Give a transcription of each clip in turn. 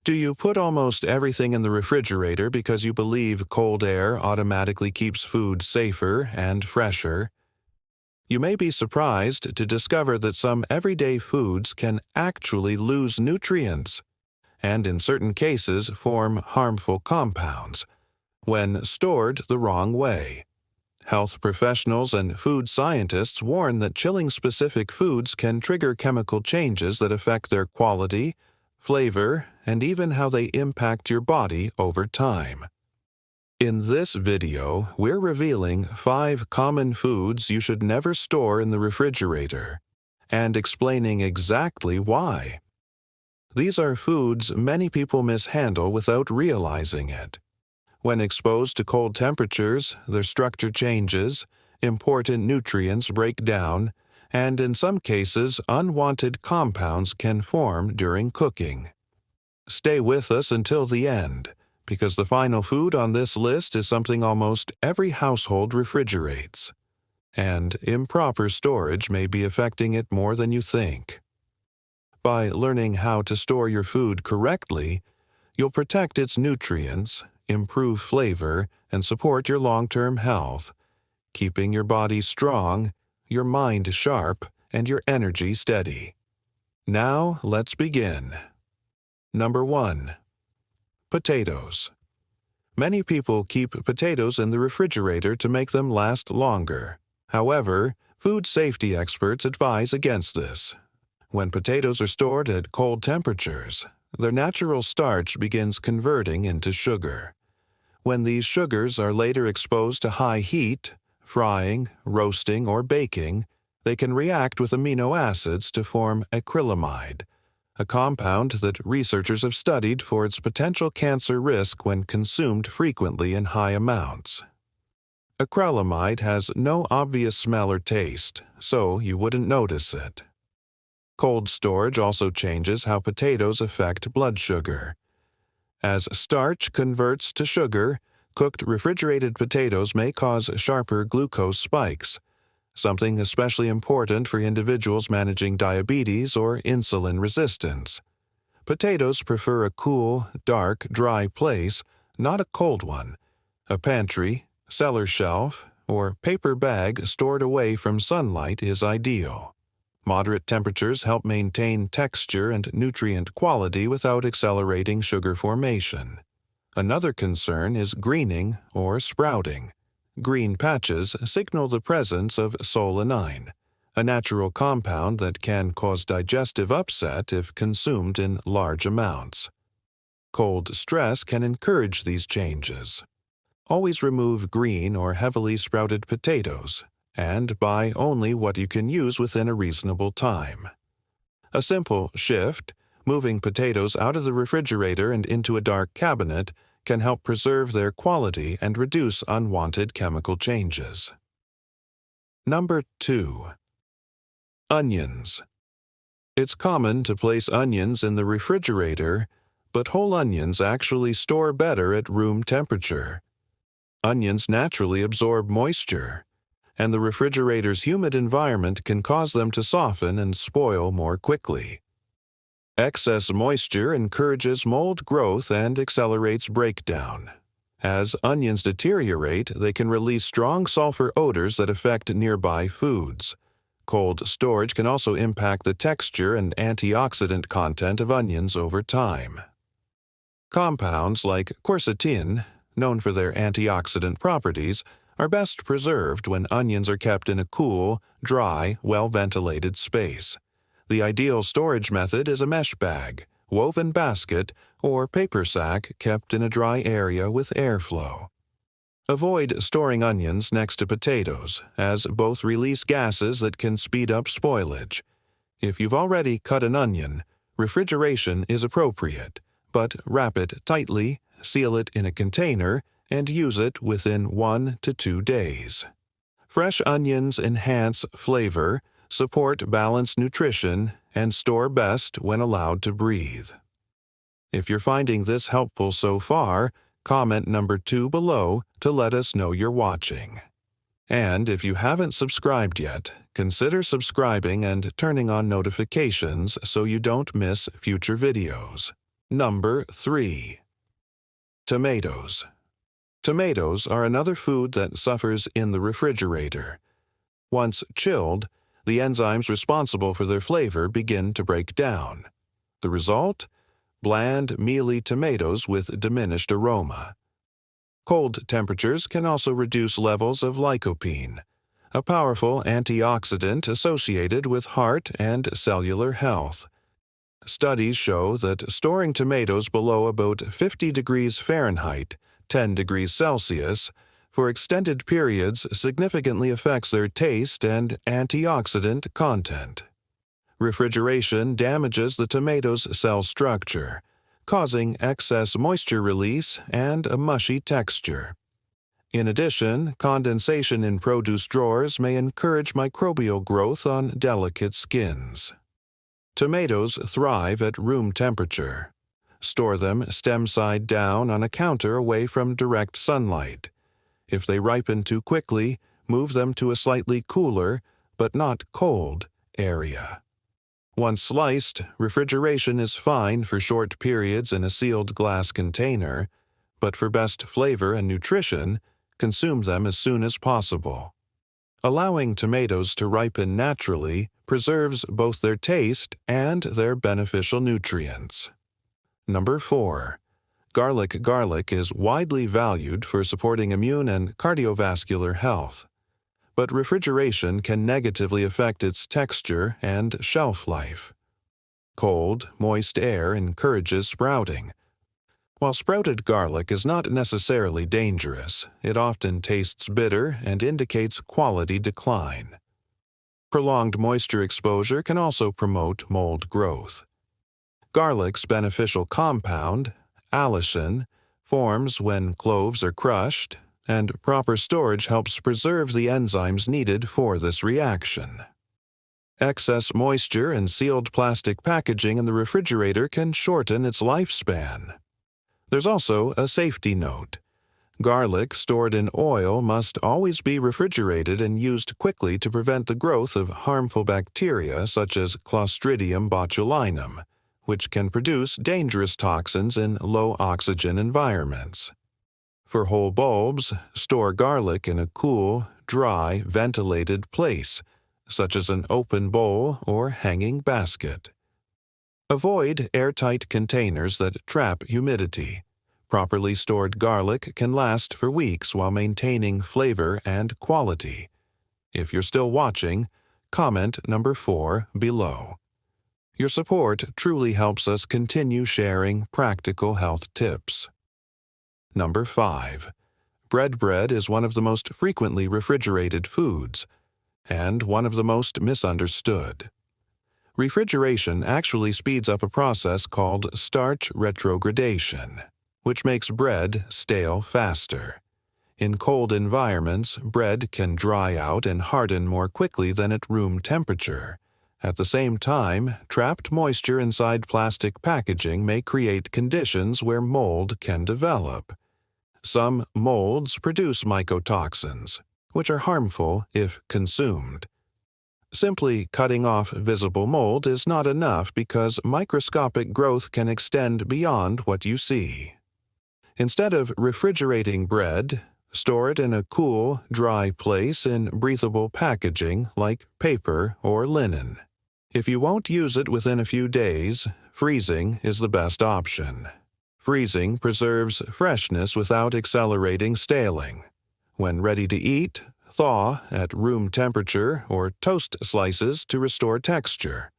Do you put almost everything in the refrigerator because you believe cold air automatically keeps food safer and fresher? You may be surprised to discover that some everyday foods can actually lose nutrients and in certain cases form harmful compounds when stored the wrong way. Health professionals and food scientists warn that chilling specific foods can trigger chemical changes that affect their quality, flavor, and even how they impact your body over time. In this video, we're revealing 5 common foods you should never store in the refrigerator and explaining exactly why. These are foods many people mishandle without realizing it. When exposed to cold temperatures, their structure changes, important nutrients break down, and in some cases, unwanted compounds can form during cooking. Stay with us until the end, because the final food on this list is something almost every household refrigerates, and improper storage may be affecting it more than you think. By learning how to store your food correctly, you'll protect its nutrients, improve flavor, and support your long-term health, keeping your body strong, your mind sharp, and your energy steady. Now, let's begin. Number 1. Potatoes. Many people keep potatoes in the refrigerator to make them last longer. However, food safety experts advise against this. When potatoes are stored at cold temperatures, their natural starch begins converting into sugar. When these sugars are later exposed to high heat, frying, roasting, or baking, they can react with amino acids to form acrylamide, a compound that researchers have studied for its potential cancer risk when consumed frequently in high amounts. Acrylamide has no obvious smell or taste, so you wouldn't notice it. Cold storage also changes how potatoes affect blood sugar. As starch converts to sugar, cooked refrigerated potatoes may cause sharper glucose spikes, something especially important for individuals managing diabetes or insulin resistance. Potatoes prefer a cool, dark, dry place, not a cold one. A pantry, cellar shelf, or paper bag stored away from sunlight is ideal. Moderate temperatures help maintain texture and nutrient quality without accelerating sugar formation. Another concern is greening or sprouting. Green patches signal the presence of solanine, a natural compound that can cause digestive upset if consumed in large amounts. Cold stress can encourage these changes. Always remove green or heavily sprouted potatoes, and buy only what you can use within a reasonable time. A simple shift, moving potatoes out of the refrigerator and into a dark cabinet, can help preserve their quality and reduce unwanted chemical changes. Number 2. Onions. It's common to place onions in the refrigerator, but whole onions actually store better at room temperature. Onions naturally absorb moisture, and the refrigerator's humid environment can cause them to soften and spoil more quickly. Excess moisture encourages mold growth and accelerates breakdown. As onions deteriorate, they can release strong sulfur odors that affect nearby foods. Cold storage can also impact the texture and antioxidant content of onions over time. Compounds like quercetin, known for their antioxidant properties, are best preserved when onions are kept in a cool, dry, well-ventilated space. The ideal storage method is a mesh bag, woven basket, or paper sack kept in a dry area with airflow. Avoid storing onions next to potatoes, as both release gases that can speed up spoilage. If you've already cut an onion, refrigeration is appropriate, but wrap it tightly, seal it in a container, and use it within 1 to 2 days. Fresh onions enhance flavor, support balanced nutrition, and store best when allowed to breathe. If you're finding this helpful so far, comment number 2 below to let us know you're watching. And if you haven't subscribed yet, consider subscribing and turning on notifications so you don't miss future videos. Number 3. Tomatoes. Tomatoes are another food that suffers in the refrigerator. Once chilled, the enzymes responsible for their flavor begin to break down. The result? Bland, mealy tomatoes with diminished aroma. Cold temperatures can also reduce levels of lycopene, a powerful antioxidant associated with heart and cellular health. Studies show that storing tomatoes below about 50 degrees Fahrenheit, 10 degrees Celsius, for extended periods significantly affects their taste and antioxidant content. Refrigeration damages the tomato's cell structure, causing excess moisture release and a mushy texture. In addition, condensation in produce drawers may encourage microbial growth on delicate skins. Tomatoes thrive at room temperature. Store them stem side down on a counter away from direct sunlight. If they ripen too quickly, move them to a slightly cooler, but not cold, area. Once sliced, refrigeration is fine for short periods in a sealed glass container, but for best flavor and nutrition, consume them as soon as possible. Allowing tomatoes to ripen naturally preserves both their taste and their beneficial nutrients. Number 4. Garlic. Garlic is widely valued for supporting immune and cardiovascular health, but refrigeration can negatively affect its texture and shelf life. Cold, moist air encourages sprouting. While sprouted garlic is not necessarily dangerous, it often tastes bitter and indicates quality decline. Prolonged moisture exposure can also promote mold growth. Garlic's beneficial compound, allicin, forms when cloves are crushed, and proper storage helps preserve the enzymes needed for this reaction. Excess moisture and sealed plastic packaging in the refrigerator can shorten its lifespan. There's also a safety note. Garlic stored in oil must always be refrigerated and used quickly to prevent the growth of harmful bacteria such as Clostridium botulinum, which can produce dangerous toxins in low-oxygen environments. For whole bulbs, store garlic in a cool, dry, ventilated place, such as an open bowl or hanging basket. Avoid airtight containers that trap humidity. Properly stored garlic can last for weeks while maintaining flavor and quality. If you're still watching, comment number 4 below. Your support truly helps us continue sharing practical health tips. Number 5. Bread. Bread is one of the most frequently refrigerated foods, and one of the most misunderstood. Refrigeration actually speeds up a process called starch retrogradation, which makes bread stale faster. In cold environments, bread can dry out and harden more quickly than at room temperature. At the same time, trapped moisture inside plastic packaging may create conditions where mold can develop. Some molds produce mycotoxins, which are harmful if consumed. Simply cutting off visible mold is not enough because microscopic growth can extend beyond what you see. Instead of refrigerating bread, store it in a cool, dry place in breathable packaging like paper or linen. If you won't use it within a few days, freezing is the best option. Freezing preserves freshness without accelerating staling. When ready to eat, thaw at room temperature or toast slices to restore texture.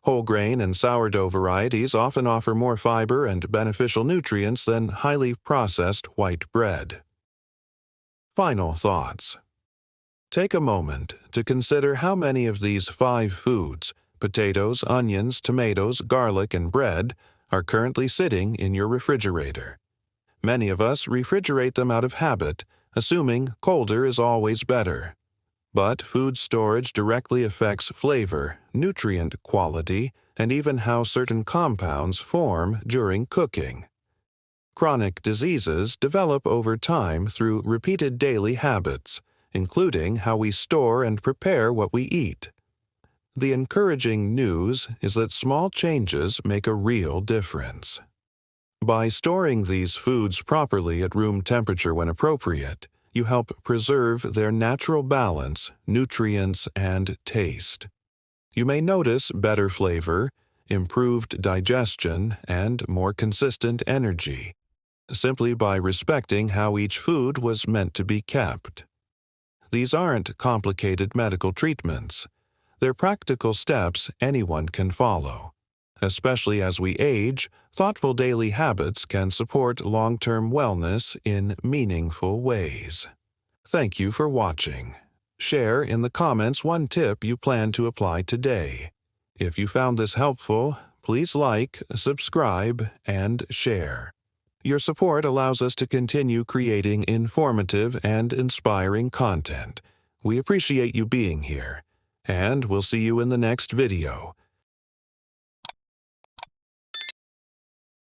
Whole grain and sourdough varieties often offer more fiber and beneficial nutrients than highly processed white bread. Final thoughts. Take a moment to consider how many of these 5 foods, potatoes, onions, tomatoes, garlic, and bread, are currently sitting in your refrigerator. Many of us refrigerate them out of habit, assuming colder is always better. But food storage directly affects flavor, nutrient quality, and even how certain compounds form during cooking. Chronic diseases develop over time through repeated daily habits, including how we store and prepare what we eat. The encouraging news is that small changes make a real difference. By storing these foods properly at room temperature when appropriate, you help preserve their natural balance, nutrients, and taste. You may notice better flavor, improved digestion, and more consistent energy, simply by respecting how each food was meant to be kept. These aren't complicated medical treatments. They're practical steps anyone can follow. Especially as we age, thoughtful daily habits can support long-term wellness in meaningful ways. Thank you for watching. Share in the comments one tip you plan to apply today. If you found this helpful, please like, subscribe, and share. Your support allows us to continue creating informative and inspiring content. We appreciate you being here, and we'll see you in the next video,